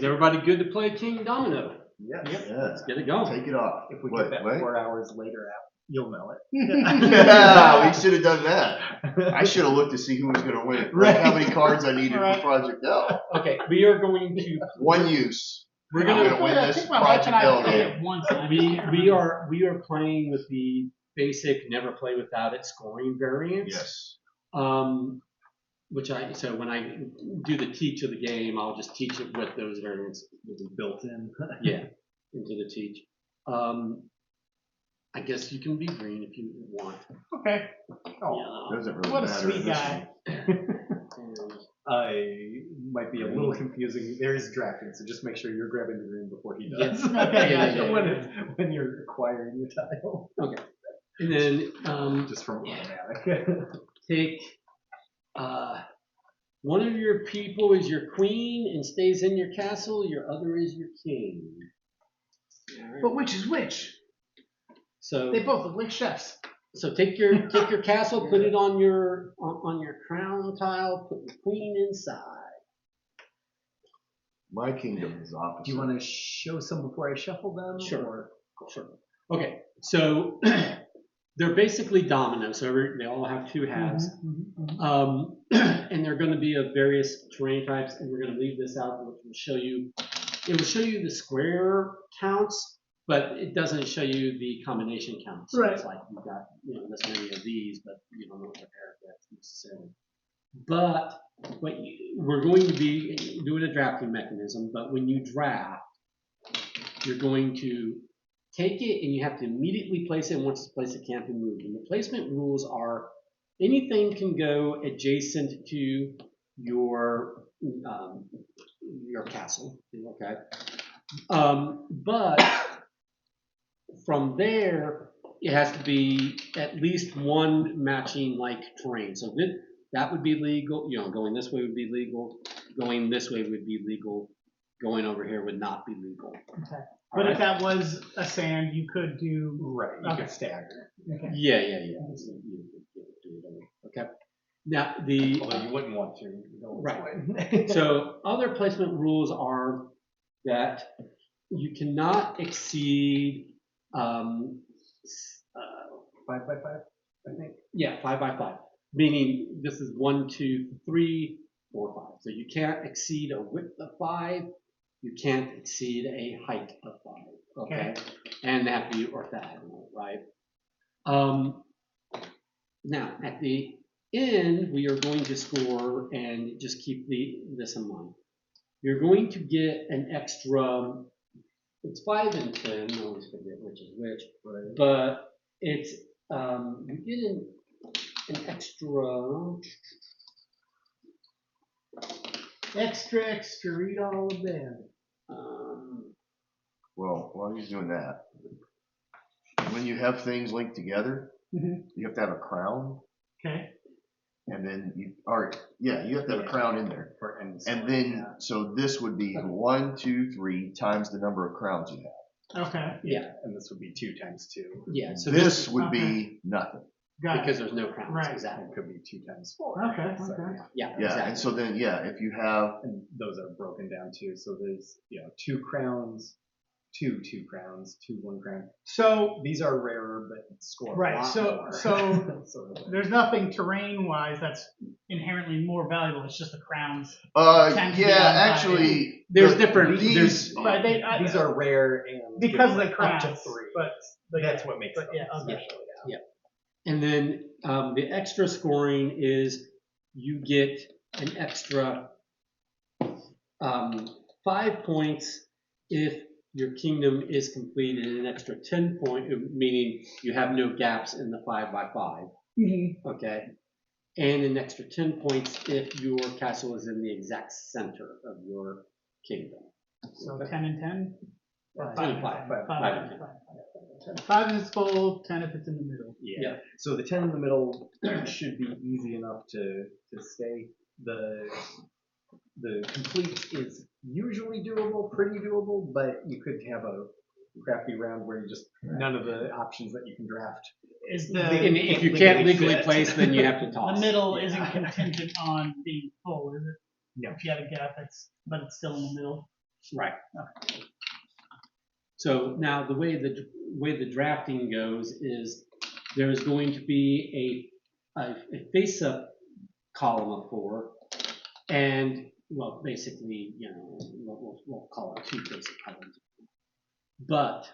everybody good to play Kingdomino? Yes. Yeah. Let's get it going. Take it off. If we get that 4 hours later out, you'll know it. Yeah, we should have done that. I should have looked to see who was going to win. Like how many cards I needed for Project L. Okay, we are going to One use. We're I'm going going to win this think my wife Project and I L played game. it once. we are playing with the basic never play without it scoring variants. Yes. Which so when I do the teach of the game, I'll just teach it with those variants built in. into the teach. I guess you can be green if you want. Okay. Oh, doesn't really What a matter. sweet guy. I might be a little confusing. There is drafting, so just make sure you're grabbing the green before he does. Yes. Okay, gotcha. When you're acquiring your tile. Okay. And then Just from automatic. take one of your people is your queen and stays in your castle. Your other is your king. All right. But which is which? So They both look like chefs. So take your castle, put it on your crown tile, put the queen inside. My kingdom is opposite. Do you want to show some before I shuffle them? Sure. Sure. Okay, so they're basically dominoes. So they all have two halves, and they're going to be of various terrain types. And we're going to leave this out, which will show you. It will show you the square counts, but it doesn't show you the combination counts. So it's like you've got this many of these, but you don't know what the paragraphs necessarily. But we're going to be doing a drafting mechanism. But when you draft, you're going to take it and you have to immediately place it. And once it's placed, it can't be moved. And the placement rules are anything can go adjacent to your castle. Okay, but from there it has to be at least one matching like terrain. So that would be legal. Going this way would be legal. Going this way would be legal. Going over here would not be legal. Okay. But if that was a sand, you could do. Right. You could stagger. Okay. Yeah. Okay. Now Although you wouldn't want to. Right. So other placement rules are that you cannot exceed 5 by 5, I think. Yeah, 5 by 5. Meaning this is 1, 2, 3, 4, 5. So you can't exceed a width of 5. You can't exceed a height of 5. Okay. And they have to be orthogonal, right? Now at the end, we are going to score, and just keep this in mind. You're going to get an extra. It's 5 and 10. I always forget which is which, but it's you get an extra. Extra. Read all of them. Well, while he's doing that, when you have things linked together, you have to have a crown. Okay. And then you have to have a crown in there. And then, so this would be 1, 2, 3 times the number of crowns you have. Okay. Yeah. And this would be 2 times 2. Yeah. So this would be nothing. Because there's no crowns. Right. Exactly. It could be 2 times 4. Okay. So, Yeah. Yeah. Exactly. And so then, if you have. And those are broken down too. So there's, 2 crowns, 2 crowns, 2 1 crown. So these are rarer, but score right. a lot So more. so there's nothing terrain-wise that's inherently more valuable. It's just the crowns. Actually, there's different. These these are rare and because of the up crowns. to 3. But that's what makes them okay. special. Yeah. And then the extra scoring is you get an extra 5 points if your kingdom is completed, an extra 10 points, meaning you have no gaps in the 5 by 5. Okay. And an extra 10 points if your castle is in the exact center of your kingdom. So 10 and 10? 5 and 5. 5 and 10. 5 if it's full, 10 if it's in the middle. Yeah. So the 10 in the middle should be easy enough to stay. The complete is usually doable, pretty doable, but you could have a crafty round where you just none of the options that you can draft. And if you can't legally place, then you have to toss. The middle isn't contingent on being full, is it? No. If you have a gap, but it's still in the middle. Right. So now the way the drafting goes is there is going to be a face-up column of 4, and well, basically, we'll call it 2 basic columns. But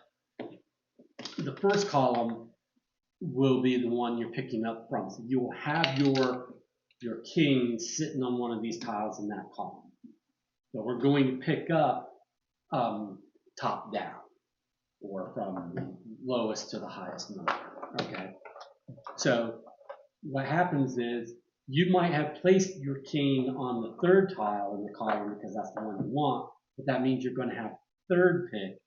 the first column will be the one you're picking up from. So you will have your king sitting on one of these tiles in that column. So we're going to pick up top down, or from lowest to the highest number. Okay. So what happens is you might have placed your king on the 3rd tile in the column because that's the one you want, but that means you're going to have 3rd pick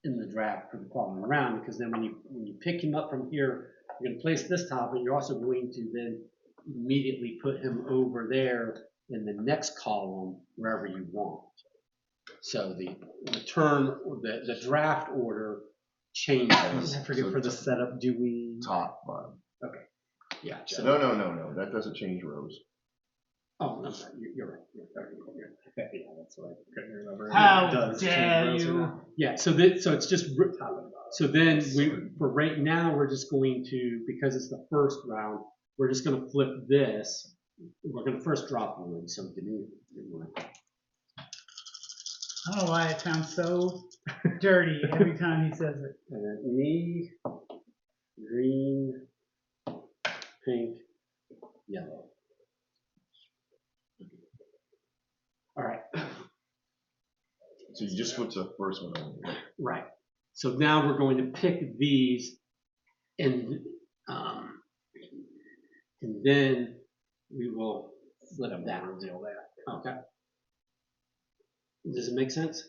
in the draft for the following round, because then when you pick him up from here, you're going to place this tile, but you're also going to then immediately put him over there in the next column wherever you want. So the draft order changes. I forget, for the setup, do we? Top, bottom. Okay. Yeah. So, No. That doesn't change rows. oh, I'm sorry. You're right. Yeah, that's what I couldn't remember. How It does dare change rows or you. not. Yeah. So it's just so then for right now we're just going to, because it's the first round, we're just going to flip this. We're going to first drop one. So I don't know why it sounds so dirty every time he says it. me, green, pink, yellow. All right. So you just switch the first one on. Right. So now we're going to pick these, and then we will flip them down. Okay. Does it make sense?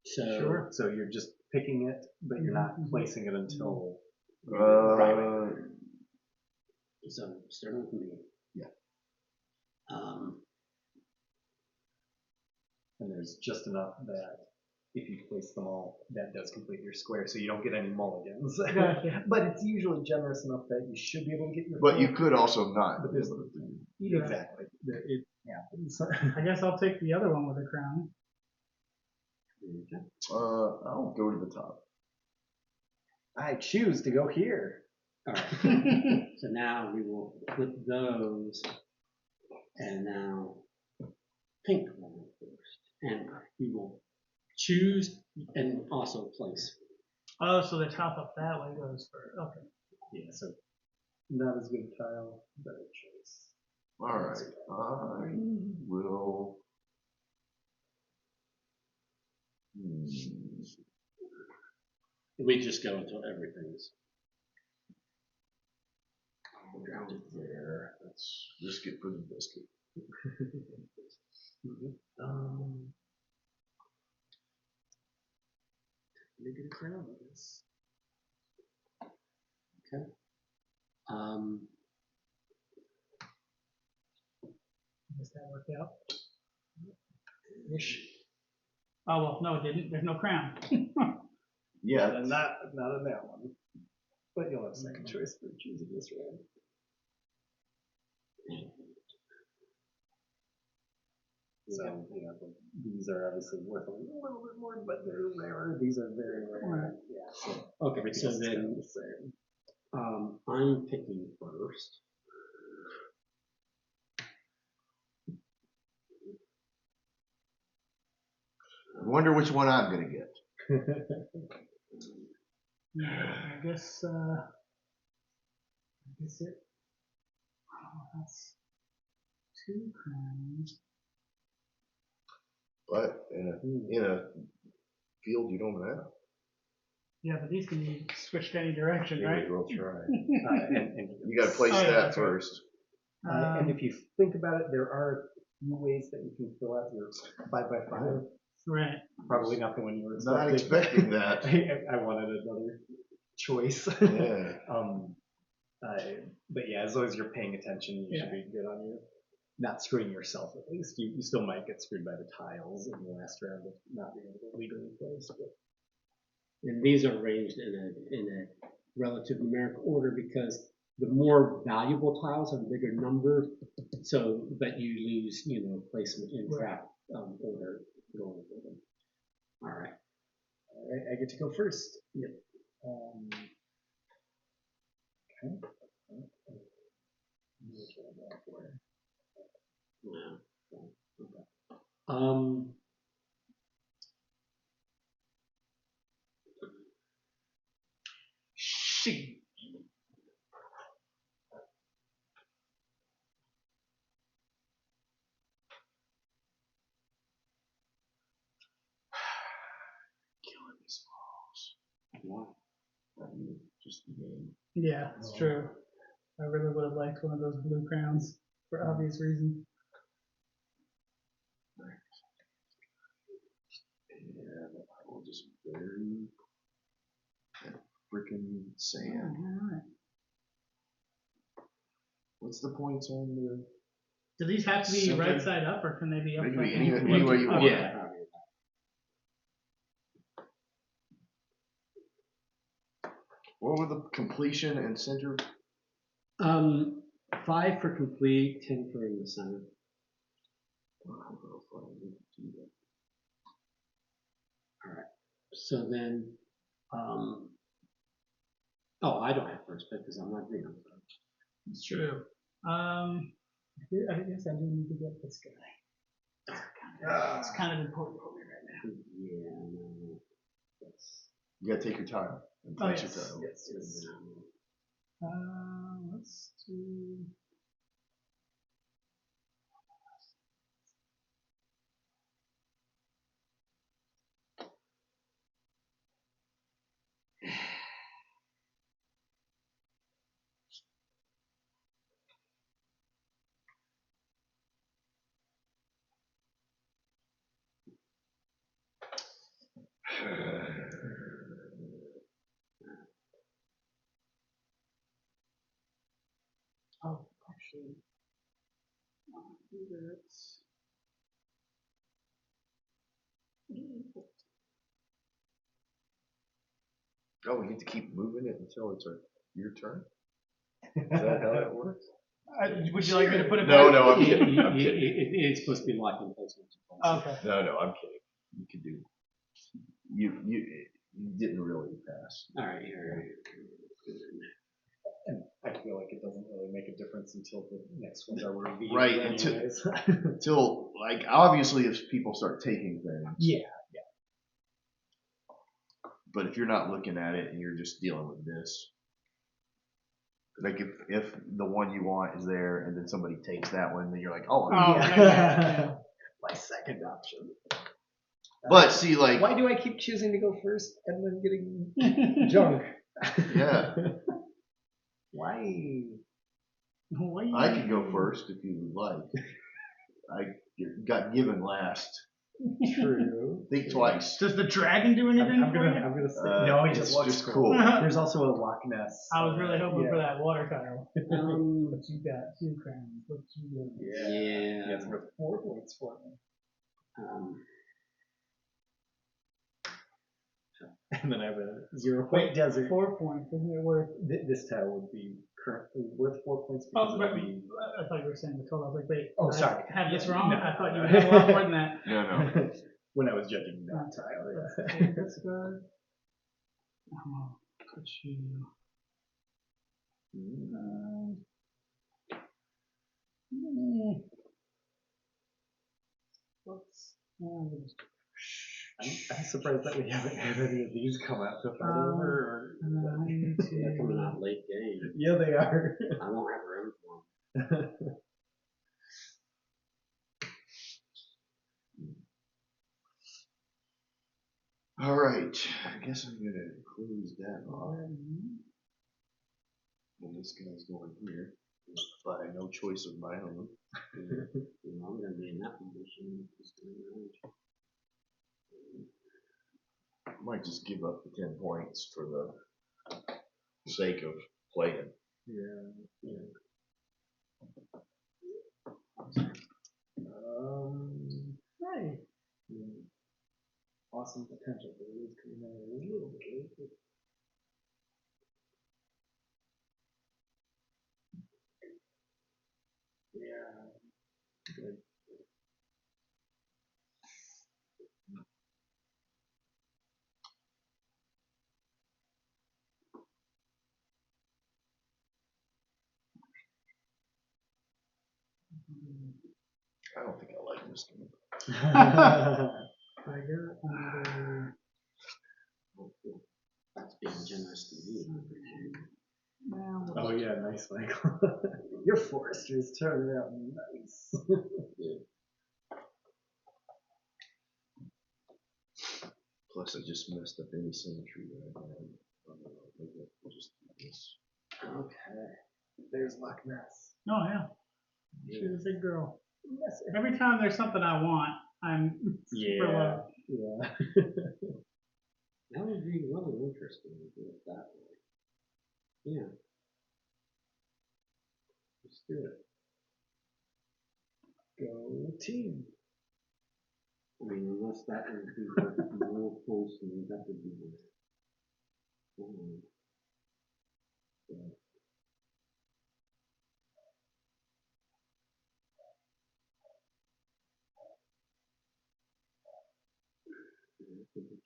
So, Sure. So you're just picking it, but you're not placing it until. Right. So starting with me. Yeah. And there's just enough that if you place them all, that does complete your square, so you don't get any mulligans. Gotcha. But it's usually generous enough that you should be able to get your. But you could also not. But there's exactly. I guess I'll take the other one with a crown. I'll go to the top. I choose to go here. All right. So now we will flip those, and now pink one first, and we will choose and also place. Oh, so the top up that way goes first. Okay. Yeah, so not as good a tile, better choice. All right. I will. We just go until everything's Down there. Let's risk it for the biscuit. Make it a crown, I guess. Okay. Does that work out? Ish. Oh, well, no, it didn't. There's no crown. Yeah. Not in that one. But you'll have second choice for choosing this round. So, these are obviously worth a little bit more, but they're rarer. These are very rare. Right. Yeah, so Okay, everything so else is kind then of the same. I'm picking first. I wonder which one I'm gonna get. Yeah, I guess it. Oh, that's 2 crowns. But in a field you don't have. Yeah, but these can be switched any direction, right? We'll try. And You gotta place Oh, yeah, that that's right. first. and if you think about it, there are a few ways that you can fill out your 5x5. Right. Probably not the one you were Not expecting that. I wanted another choice. Yeah. But yeah, as long as you're paying attention, you should be good on your not screwing yourself at least. You still might get screwed by the tiles in the last round of not being able to legally place. But And these are arranged in a relative numeric order because the more valuable tiles have bigger numbers, so that you lose, placement in draft order going for them. All right. All right, I get to go first. Yep. Okay. Which one am I for? Yeah. Okay. Um. She. Just the game. Yeah, it's true. I really would have liked one of those blue crowns for obvious reasons. And I will just bury that freaking sand. Alright. What's the points on the? Do these have to be Center. right side up, or can they be They upside can be down? any way you want. Yeah. What were the completion and center? 5 for complete, 10 for in the center. All right. So then, oh, I don't have first pick because I'm not green. It's true. I guess I do need to get this guy. It's kind of important for me right now. Yeah. No, that's, You gotta take your time and Oh, place yes, your time. yes. Let's do. Oh, actually, I'll do that. Oh, we get to keep moving it until it's your turn? Is that how that works? Would you like me to put it No, back? no, I'm kidding. I'm kidding. it's supposed to be locked in place. Okay. No, I'm kidding. You could do. You didn't really pass. All right, here. And I feel like it doesn't really make a difference until the next ones are revealed. Right, anyways. Until like obviously if people start taking things. Yeah. But if you're not looking at it and you're just dealing with this, like if the one you want is there and then somebody takes that one, then you're like, oh. Oh, yeah. My second option. But see, like, Why do I keep choosing to go first and then getting junk? yeah, Why? I could go first if you would like. I got given last. True. Think twice. Does the dragon do anything I'm for you? gonna say no. He It's just looks just cool. cool. There's also a Loch Ness. I was really hoping yeah. for that water tile. But you got 2 crowns. What you doing? Yeah. It's worth 4 points for me. And then I have a 0-point desert. 4 points. Isn't it worth? This tile would be currently worth 4 points Oh, because but it would be. I thought you were saying the total. I was like, wait. Oh, I sorry. have this wrong? No. I thought you would have a lot more than that. No. When I was judging that tile. Let's Yeah. take this guy. Put you. I'm surprised that we haven't had any of these come out to fight over. And then I need They're coming to. out late game. Yeah, they are. I won't have room for them. All right. I guess I'm gonna close that off. And this guy's going here by no choice of my own. I'm gonna be in that position. I might just give up the 10 points for the sake of playing. Yeah. Hey. Awesome potential, but it is coming out a little bit. Yeah. Good. I don't think I like this game. I got another. That's being generous to me. Well, Oh yeah, nice, Michael. Your foresters turned out nice. Plus, I just messed up any symmetry that I had. Maybe I'll just do this. Okay. There's Loch Ness. Oh yeah, she's a big girl. Every time there's something I want, I'm super low. Yeah. That would be really interesting to do it that way. Yeah. Let's do it. Go team. I mean, unless that would be worth more points than that would be worth.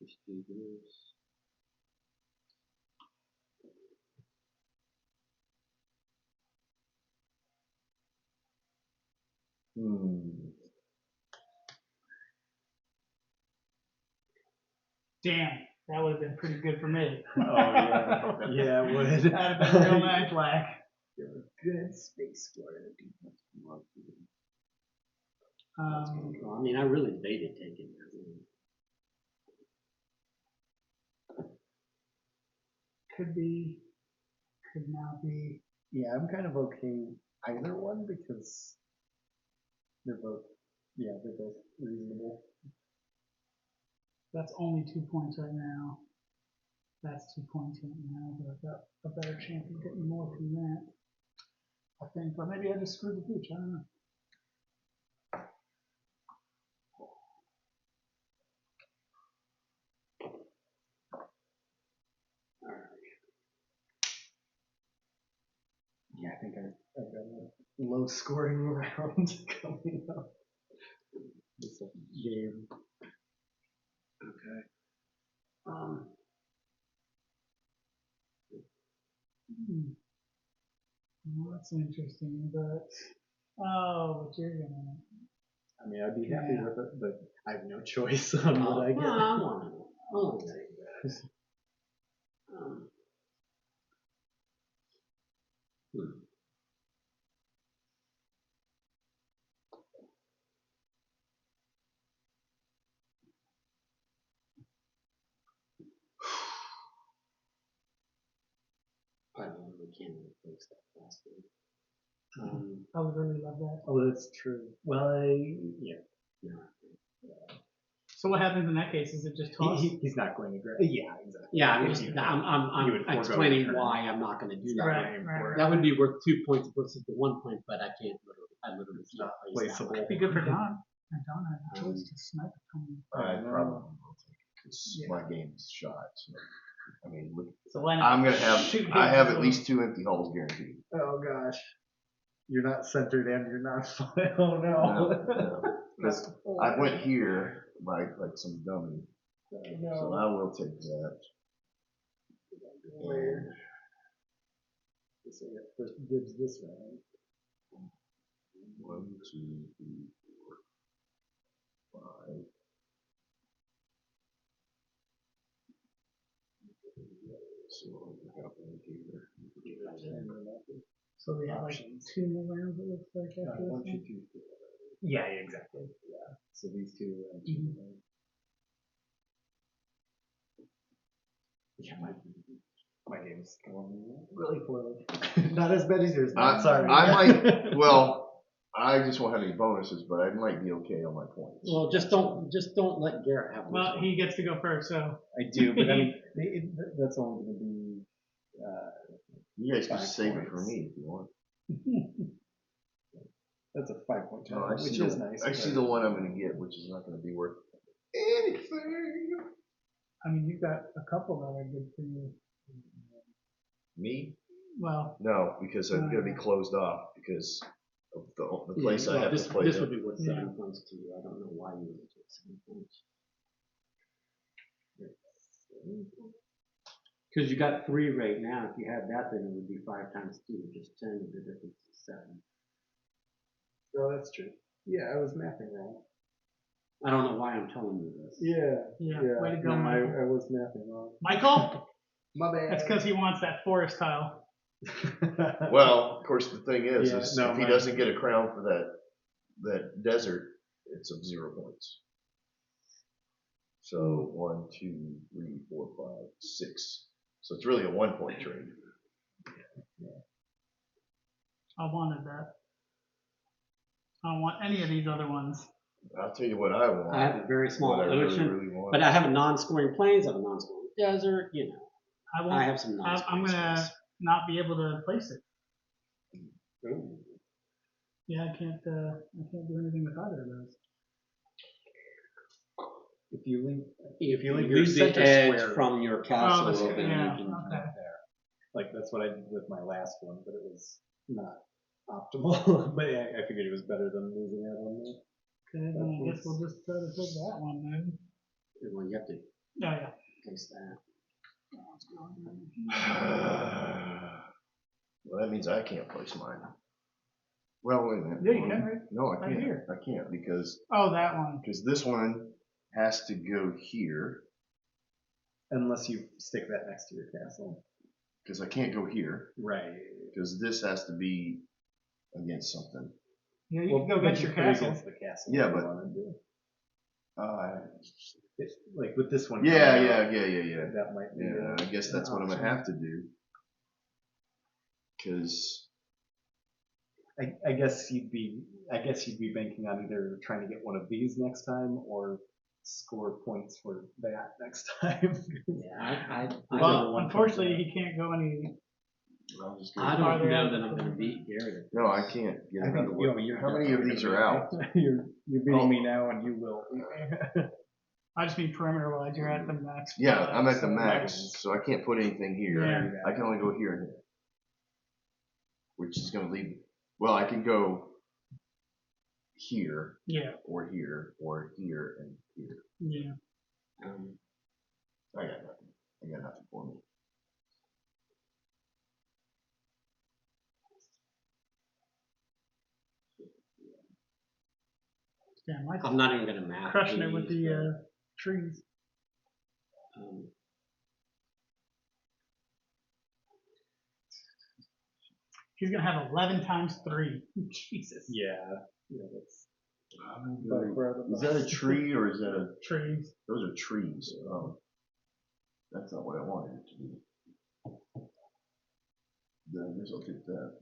Just do this. Damn, that would have been pretty good for me. Oh yeah. Yeah, it would. That'd have been real nice, like. You're a good space explorer. Well, I mean, I really debated taking that. Could be, could not be. Yeah, I'm kind of okay either one because they're both reasonable. That's only 2 points right now. That's 2 points right now, but I've got a better chance of getting more from that. I think, or maybe I just screwed the pooch, I don't know. Yeah, I think I've got a low scoring round coming up. This game. Okay. Well, that's interesting, but oh, but you're gonna. I mean, I'd be happy with it, but I have no choice on what I get. I really can't replace that last one. I would really love that. Oh, that's true. Well, yeah. So what happens in that case? Is it just toss? He's not going to grab. Yeah, exactly. Yeah, You would I'm forego explaining your turn. why I'm not going to do that. Right. That would be worth 2 points versus the 1 point, but I can't literally. I literally It's not can't place that placeable. one. Be good for Don. And Don has a choice to snipe coming. I probably will take it because my game's shot. So, I mean, look, So why not? I'm gonna have. shoot I him have as at well? least 2 empty hulls guaranteed. Oh gosh. You're not centered and you're not fine. Oh no. Because I went here like some dummy. No. So I will take that. Weird. So yeah, first dibs this round. 1, 2, 3, 4, 5. So we have one here. So we have like 2 more rounds, it looks like, after this 1, 2, one. 3, 4. Yeah, exactly. Yeah. So these two and yeah, my game's going really poorly. Not as bad as yours. I Sorry. might. Well, I just won't have any bonuses, but I might be okay on my points. Well, just don't let Garrett have. Well, he gets to go first, so. I do, but I mean, that's only going to be. You guys can 5 save it for points. me if you want. That's a 5-point No, total, which is nice. I see the one I'm going to get, which is not going to be worth anything. I mean, you've got a couple that are good for you. Me? Well. No, because I'm going to be closed off because of the place I have this, to play. This would be worth 7 points to you. I don't know why you would take 7 points. Because you got 3 right now. If you had that, then it would be 5 times 2, which is 10. The difference is 7. Oh, that's true. Yeah, I was mapping wrong. I don't know why I'm telling you this. Yeah, way to go, no, Michael. I was mapping wrong. Michael? My bad. That's because he wants that forest tile. Well, of course, the thing is, Yeah, is no, if he mine- doesn't get a crown for that desert, it's of 0 points. So 1, 2, 3, 4, 5, 6. So it's really a 1 point trade. I wanted that. I don't want any of these other ones. I'll tell you what I want. I have a very small what I ocean, really want. but I have a non-scoring plains, I have a non-scoring desert, you know. I won't. I have some non-scoring I'm gonna space. not be able to place it. Ooh. Yeah, I can't do anything with either of those. If you leave You your leave the center edge square- from your castle that's- open, yeah, you can okay. there. Like that's what I did with my last one, but it was not optimal. But yeah, I figured it was better than losing that one there. Okay, then I guess we'll just try to take that one then. well, you have to Oh yeah. place that. Well, that means I can't place mine. Well, wait a minute. Yeah, you can, right? No, I Right can't. here. I can't because Oh, that one. this one has to go here Unless you stick that next to your castle. because I can't go here Right. because this has to be against something. Yeah, you can go against your castle. Against the castle. Yeah, if you but- wanna do. Uh, Like with this one. yeah, coming yeah, out, yeah. That might be. Yeah, I guess that's what I'm gonna have to do. Because I guess you'd be banking on either trying to get one of these next time or score points for that next time. Yeah, Well, unfortunately, he can't go any. I'm just I gonna. don't know that I'm going to beat Garrett. No, I can't get I another think, one. you're How many of these are out? You're beating me now, and you will beat me. I just mean perimeter wise, you're at the max. Yeah, I'm at the So max, so I can't put anything here. Yeah. I can only go here and here, which is gonna leave. Well, I can go here Yeah, or here or here and here. yeah. I got nothing. I got nothing for me. Yeah, Mike's I'm not even going to map. crushing it with these, the trees. um, He's gonna have 11 times 3. Jesus. Yeah. Yeah, that's. Is that a tree or is that a? Trees. Those are trees. That's not what I wanted it to be. Then I guess I'll take that.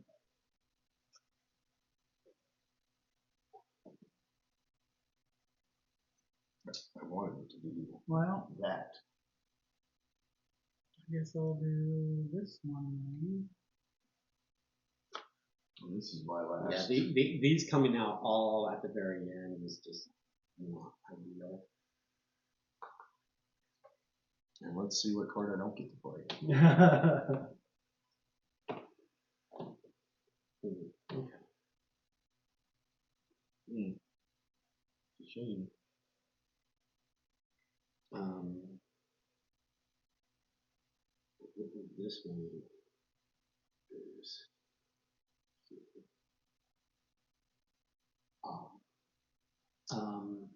I wanted it to be Well, that. I guess I'll do this one then. And this is my yeah, last. these coming out all at the very end is just not ideal. And let's see what card I don't get to play. Okay. It's a shame. This one is.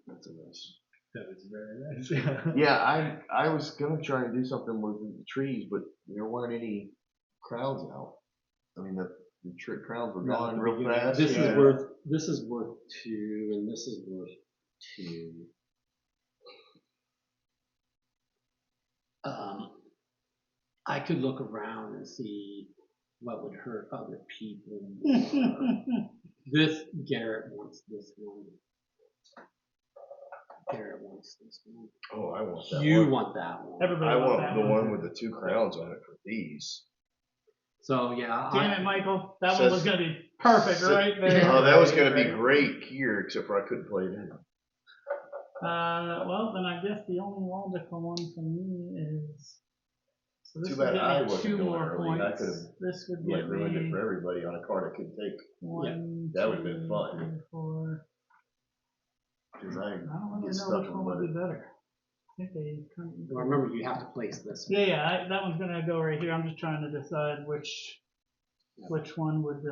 That's a mess. That is very nice. Yeah, I was gonna try and do something with the trees, but there weren't any crowds out. I mean, the crowds were No, gone the real beginning. fast. This Yeah. is worth 2, and this is worth 2. I could look around and see what would hurt other people more. This Garrett wants this one. Garrett wants this one. Oh, I want that You one. want that one. Everybody I wants want that the one. one with the 2 crowns on it for these. So yeah, Damn it, Michael. That one Says- was gonna be perfect right there. Oh, that was gonna be great here, except for I couldn't play it in. Well, then I guess the only logical one for me is. So this Too would bad give I me wasn't 2 going more early. I points. could've, This would Like give ruined it me for everybody on a card I couldn't take. 1, that would've 2, been fun. 3, 4. Because I don't really get know stuck which with one would what be better. I think they kind of. well, remember you have to place this. Yeah, that one's gonna go right here. I'm just trying to decide which one would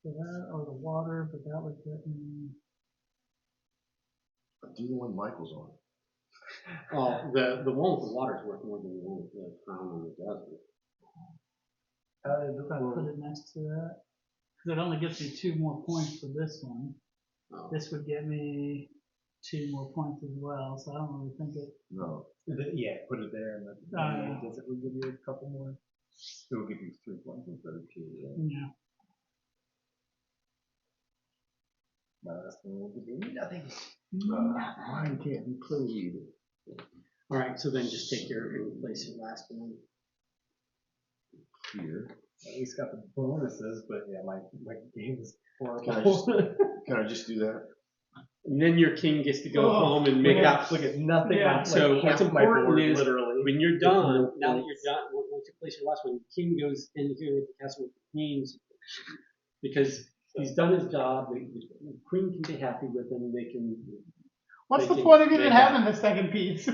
for that or the water, but that would get me. Do the one Michael's on. Oh, the one with the water is worth more than the one with the crown on the desert. If I put it next to that, because it only gets me 2 more points for this one. Oh. This would get me 2 more points as well, so I don't really think it. No. Yeah, put it there, and then does it will give you a couple more? It will give you 3 points instead of 2. Yeah. My last one will give you nothing. Mine can't be played. All right, so then just take your and replace your last one. Here. At least got the bonuses, but yeah, my game is Can I horrible. Can I just do that? And then your king gets to go home and make out. Look at nothing. Yeah. On, So like, what's half my important board, is literally. when you're done, no now that points. you're done, once you place your last one, the king goes in here with the castle with the queens because he's done his job. The queen can be happy with him. They can. What's they the can point of even make having the second piece?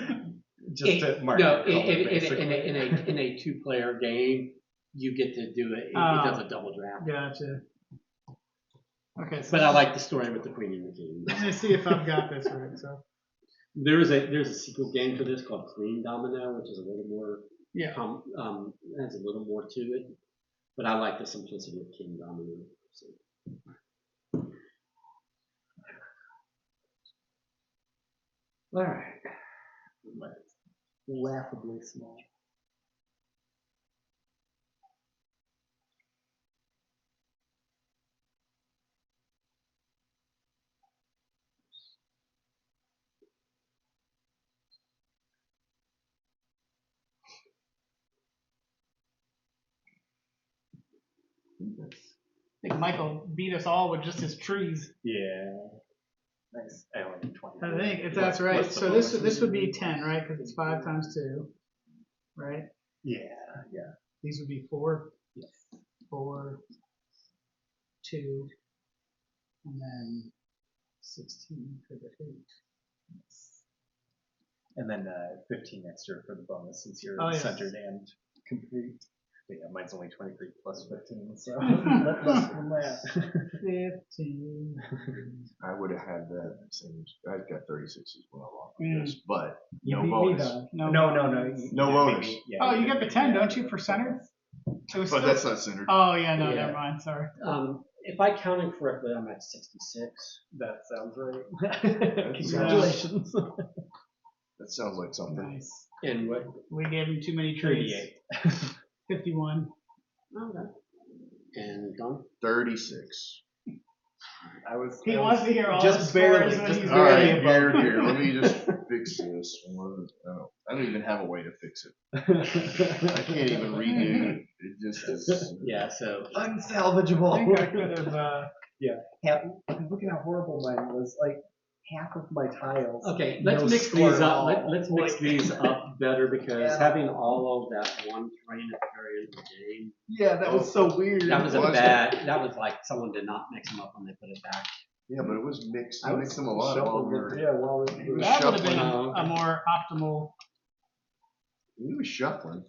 Just to mark No, the color, in a 2-player game, you get to do it. It does a double draft. Gotcha. Okay, so But I like the story with the queen and the king. let me see if I've got this right. So There's a sequel game for this called Kingdomino, which is a little more has a little more to it. But I like the simplicity of Kingdomino. So. All right. Laughably small. I think Michael beat us all with just his trees. Yeah. Nice. I only need 20. I think that's right. So this would be 10, right? Because it's 5 times 2, right? Yeah. Yeah. These would be 4. Yes. 4, 2, and then 16 for the 8. And then 15 extra for the bonus since you're Oh, yes. centered and complete. But yeah, mine's only 23 plus 15, so less than that. 15. I would have had that same. I've got 36 as well on this, but You no beat bonus. me though. No. No. No bonus. Oh, you get the 10, don't you, for center? But that's not centered. Oh, yeah, no, Yeah. never mind, sorry. If I counted correctly, I'm at 66. That sounds right. Congratulations. That sounds like something. Nice. And what? We gave him too many trees. 38. 51. Okay. And done. 36. He wants to hear all just the scores barely. when Just he's All right, ready. here. Let me just fix this. I don't even have a way to fix it. I can't even redo it. It just is. Yeah. So. I Unsalvageable. think I could have. Look at how horrible mine was. Like half of my tiles. Okay, let's no mix score these at up. all. Let's mix Like- these up better because Yeah. having all of that one terrain at the very end of the game. Yeah, that was so weird. That was Was it? that was like someone did not mix them up when they put it back. Yeah, but it was mixed. I I mixed them a lot while we were. while He was That would have been shuffling. a more optimal. He was shuffling.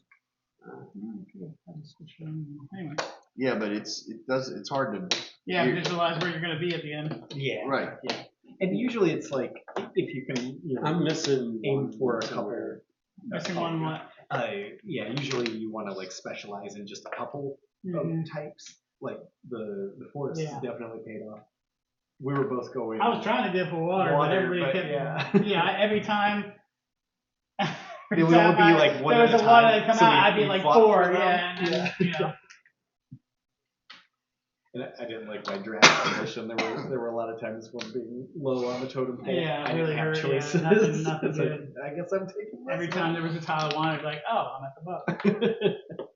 Anyway. Yeah, but it's hard to. Yeah, Weird. visualize where you're going to be at the end. Yeah. Right. Yeah. And usually it's like if you can, I'm missing aim one for a somewhere. couple. Missing one what? Yeah. Usually you want to like specialize in just a couple of types. Like the forest Yeah. definitely paid off. We were both going. I was trying to get for water, but everybody kept. yeah. Every time. It would only be like one there at was a a one time, that come so out, we- I'd be we like fought 4, for them. yeah, and then, you know. And I didn't like my draft position. There were a lot of times when being low on the totem pole. Yeah, I really didn't have hurt, yeah, choices. nothing It's like, good. I guess I'm taking this Every one. time there was a tile I wanted, I'd be like, oh, I'm at the bottom.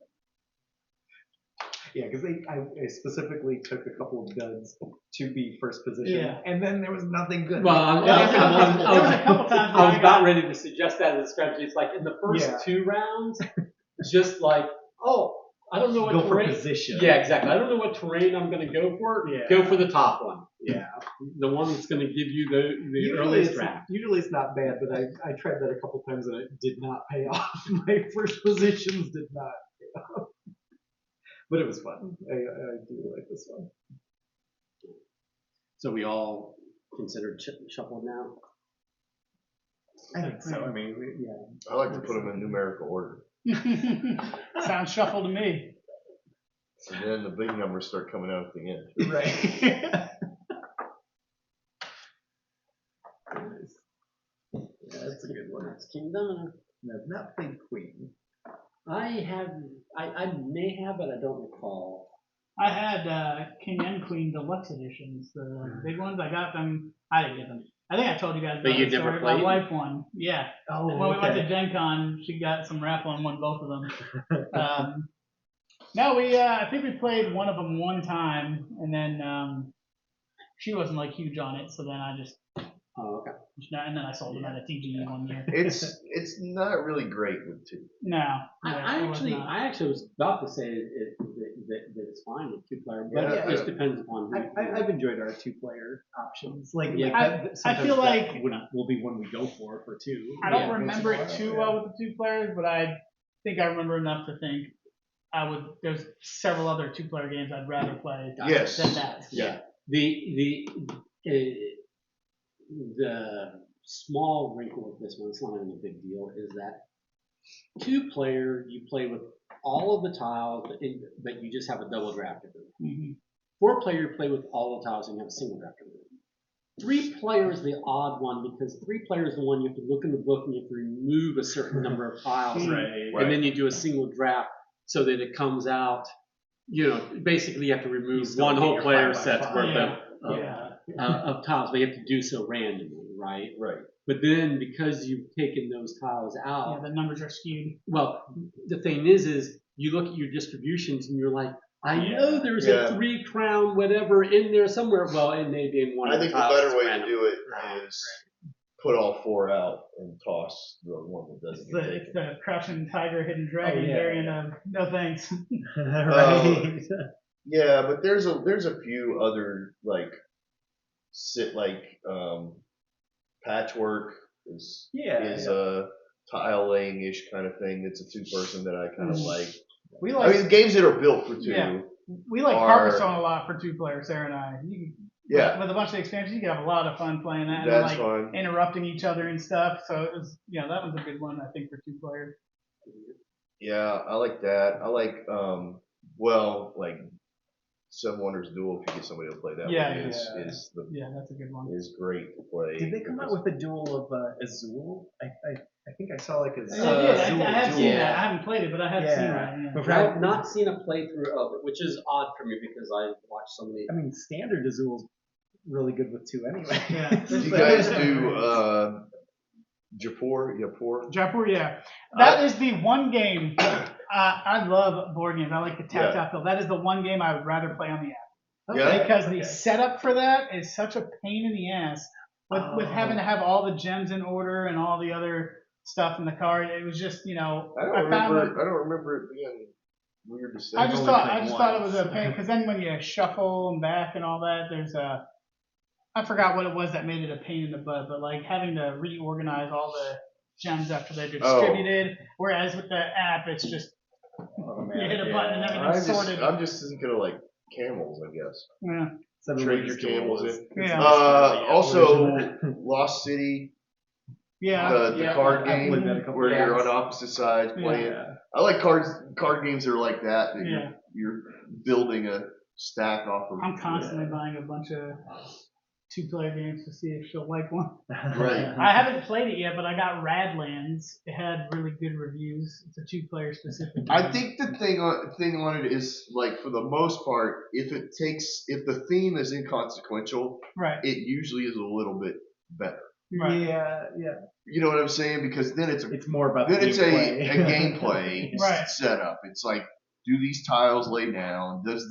Yeah, because I specifically took a couple of duds to be first position, Yeah. and then there was nothing good. Well, There was a couple times where I was I about got. ready to suggest that as a strategy. It's like in the first 2 rounds, just like, I don't know what go for terrain. position. Yeah, exactly. I don't know what terrain I'm going to go for. Yeah. Go for the top one. Yeah. The one that's going to give you the Usually earliest it's, draft. usually it's not bad, but I tried that a couple times and it did not pay off. My first positions did not pay off. But it was fun. I do like this one. So we all considered shuffled now? I think so. I mean, yeah. I like to put them in numerical order. Sounds shuffle to me. And then the big numbers start coming out at the end. Right. Yeah, that's a good one. That's Kingdomino. I've not played Queen. I may have, but I don't recall. I had King and Queen Deluxe editions, the big ones. I got them. I didn't get them. I think I told you guys But about you the never story. My played? wife won. Yeah. Oh, When we went to Gen Con, she got some raffle and won both of them. No, I think we played one of them one time, and then she wasn't like huge on it, so then I just, Oh, okay. and then I sold them at a TGE one year. It's not really great with two. No. I it was not. actually was about to say that it's fine with 2-player, but Yeah, it just depends upon who. I've enjoyed our 2-player options. Like, Yeah. I feel like will be one we go for 2. I don't Yeah. remember it too well with the 2 players, but I think I remember enough to think there's several other 2-player games I'd rather play Yes. than that. Yeah. The small wrinkle with this one, it's not even a big deal, is that 2-player you play with all of the tiles, but you just have a double draft of them. Mm-hmm. 4-player you play with all the tiles and you have a single draft of them. 3-player is the odd one because 3-player is the one you have to look in the book and you have to remove a certain number of tiles, Right. and then you do a single draft so that it comes out. Basically you have to remove one whole player set's worth of tiles, but you have to do so randomly, right? Right. But then because you've taken those tiles out, Yeah, the numbers are skewed. well, the thing is you look at your distributions and you're like, I know there's a 3 crown whatever in there somewhere. Well, it may be in one I of the think the tiles. better way random. to do it is put all 4 out and toss the one that doesn't get It's taken. the Crouching Tiger, Hidden Dragon yeah. variant of no thanks. Right. Yeah, but there's a few other patchwork is a tile laying ish kind of thing. That's a 2-person that I kind of like. We I mean, games that are built for 2. Yeah. We like Carcassonne a lot for 2-player, Sarah and I. With a bunch of expansions, you can have a lot of fun playing that. That's and fun. Interrupting each other and stuff. So it was, that was a good one, I think, for 2 players. Yeah, I like that. I like Seven Wonders Duel. If you get somebody to play that, That's a good one. Is great to play. Did they come out with a duel of Azul? I think I saw like a I have seen that. I haven't played it, but I have seen that. Yeah. I've not seen a playthrough of it, which is odd for me because I watched so many. I mean, standard Azul's really good with 2 anyway. Yeah. Do you guys do Jaipur? Jaipur, yeah. That is the one game. I love board games. I like the tactile. That is the one game I would rather play on the app. Yeah. Because the setup for that is such a pain in the ass. With having to have all the gems in order and all the other stuff in the card, it was just, I don't remember it being weird to say. I just thought it was a pain because then when you shuffle them back and all that, there's I forgot what it was that made it a pain in the butt, but like having to reorganize all the gems after they're distributed. Whereas with the app, it's just you hit a button and everything's sorted. I'm just thinking of like camels, I guess. Yeah. Trade your camels in. Yeah. Also, Lost City. Yeah. The card game where you're on times. opposite sides playing. Yeah. I like card games that are like that. You're building a stack off of. I'm constantly buying a bunch of 2-player games to see if she'll like one. Right. I haven't played it yet, but I got Radlands. It had really good reviews. It's a 2-player specific game. I think the thing on it is like for the most part, if the theme is inconsequential, right, it usually is a little bit better. Right. Yeah. You know what I'm saying? Because then it's more about then the it's gameplay. a gameplay Right. setup. It's like, do these tiles lay down? Does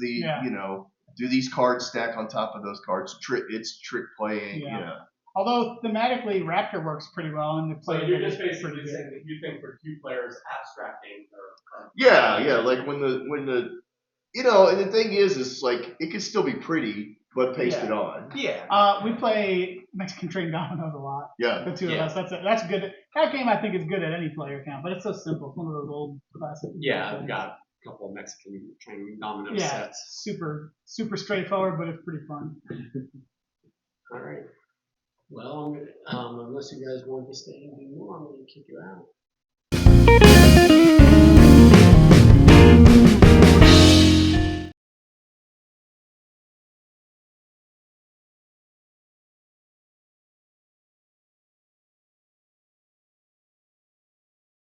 do these cards stack on top of those cards? It's trick playing. Yeah. Although thematically, Raptor works pretty well in the play. So you're just basically saying that you think for 2 players, abstract games are. Yeah. Like when the and the thing is like it can still be pretty, but pasted on. Yeah. We play Mexican Train Dominoes a lot. Yeah. The 2 of us. That's good. That game I think is good at any player count, but it's so simple. It's one of those old classic. Yeah, I've got a couple of Mexican Train Domino sets. Super straightforward, but it's pretty fun. All right. Well, I'm gonna, unless you guys want to stay and do more, I'm gonna kick you out.